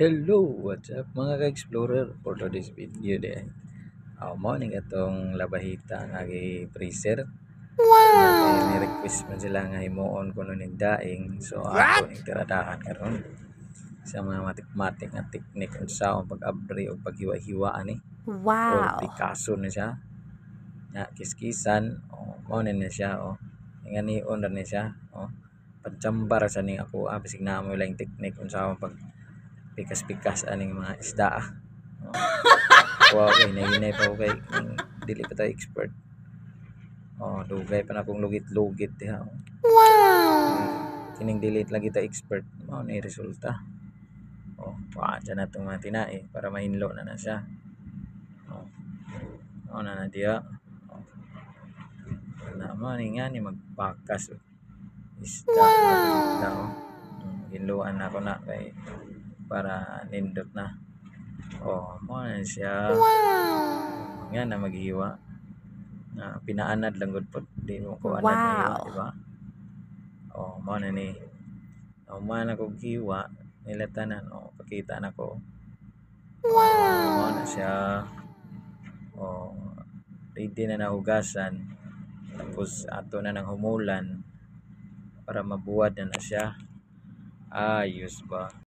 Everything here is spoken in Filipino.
Hello, what's up mga ka-explorer? For today's video morning atong labahita nga freezer. Kaya ni-request man sila nga himuon kuno ning daing. So ako ning tiradahan karon sa mga matik-matik nga teknik unsa ang pag-abri o paghiwa-hiwa ani. Or Wow. Picasso na siya. Nga kiskisan, mo na siya Nga nion na ni siya, pagchambar sa ning ako bisig na mo lang teknik unsa ang pag pikas-pikas aning mga isda. Wow, hinay-hinay pa ko kay dili pa tayo expert. Dugay pa na akong lugit-lugit diha. Kining dili lagi ta expert, mao ni resulta. Dyan na itong mga tinai para mahinlo na siya. Na diya. Naman nga ni magpakas isda. Hinluan na ako na kay para nindot na. Mo na siya. Nga na maghiwa. Pinaanad lang gud pod, di mo ko anad na hiwa, di ba? Mo na ni. Man ako hiwa, nilatanan pakita na ko. Mo na siya. Ready na nahugasan. Tapos ato na nang humulan para mabuwad na siya. Ayos ba?